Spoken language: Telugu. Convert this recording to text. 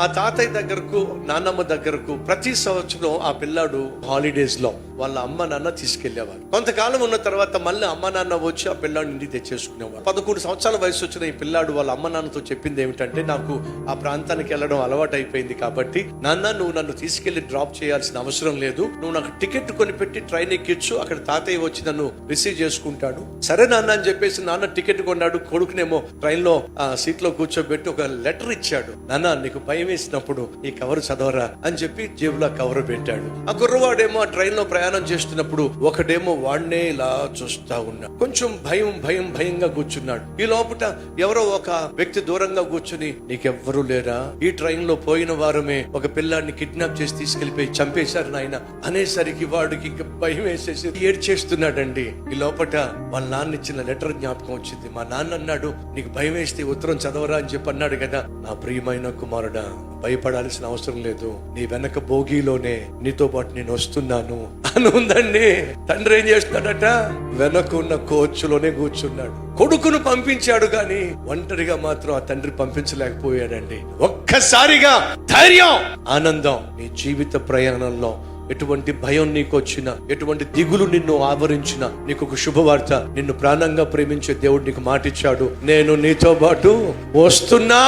ఆ తాతయ్య దగ్గరకు నాన్నమ్మ దగ్గరకు ప్రతి సంవత్సరం ఆ పిల్లాడు హాలిడేస్ లో వాళ్ళ అమ్మ నాన్న తీసుకెళ్లేవారు. కొంతకాలం ఉన్న తర్వాత మళ్ళీ అమ్మ నాన్న వచ్చి ఆ పిల్లాడు ఇంటికి తెచ్చేసుకునేవారు. 11 సంవత్సరాల వయసు వచ్చిన ఈ పిల్లాడు వాళ్ళ అమ్మ నాన్నతో చెప్పింది ఏమిటంటే, నాకు ఆ ప్రాంతానికి వెళ్ళడం అలవాటు అయిపోయింది కాబట్టి నాన్న నువ్వు నన్ను తీసుకెళ్లి డ్రాప్ చేయాల్సిన అవసరం లేదు, నువ్వు నాకు టికెట్ కొనిపెట్టి ట్రైన్ ఎక్కించు, అక్కడ తాతయ్య వచ్చి నన్ను రిసీవ్ చేసుకుంటాడు. సరే నాన్న అని చెప్పేసి నాన్న టికెట్ కొన్నాడు. కొడుకునేమో ట్రైన్ లో సీట్ లో కూర్చోబెట్టి ఒక లెటర్ ఇచ్చాడు. నాన్న నీకు భయం వేసినప్పుడు ఈ కవర్ చదవరా అని చెప్పి జేబులో కవర్ పెట్టాడు. ఆ కుర్రవాడేమో ఆ ట్రైన్ లో ప్రయాణం చేస్తున్నప్పుడు ఒకడేమో వాడినే ఇలా చూస్తా ఉన్నాడు. కొంచెం భయంగా కూర్చున్నాడు. ఈ లోపల ఎవరో ఒక వ్యక్తి దూరంగా కూర్చుని, నీకెవ్వరూ లేరా, ఈ ట్రైన్ లో పోయిన వారమే ఒక పిల్లాడిని కిడ్నాప్ చేసి తీసుకెళ్లిపోయి చంపేశారు నాయన అనేసరికి వాడికి ఇంకా భయం వేసేసి ఏడ్చేస్తున్నాడండి. ఈ లోపల వాళ్ళ నాన్న ఇచ్చిన లెటర్ జ్ఞాపకం వచ్చింది. మా నాన్న అన్నాడు, నీకు భయం వేస్తే ఉత్తరం చదవరా అని చెప్పి అన్నాడు కదా. నా ప్రియమైన కుమారుడా, భయపడాల్సిన అవసరం లేదు, నీ వెనక భోగిలోనే నీతో పాటు నేను వస్తున్నాను అని ఉందండి. తండ్రి ఏం చేస్తున్నాడట, వెనకున్న కోచ్లోనే కూర్చున్నాడు. కొడుకును పంపించాడు గాని ఒంటరిగా మాత్రం ఆ తండ్రి పంపించలేకపోయాడండి. ఒక్కసారిగా ధైర్యం, ఆనందం. నీ జీవిత ప్రయాణంలో ఎటువంటి భయం నీకు వచ్చినా, ఎటువంటి దిగులు నిన్ను ఆవరించినా, నీకు ఒక శుభవార్త, నిన్ను ప్రాణంగా ప్రేమించే దేవుడు నీకు మాటిచ్చాడు, నేను నీతో పాటు వస్తున్నా.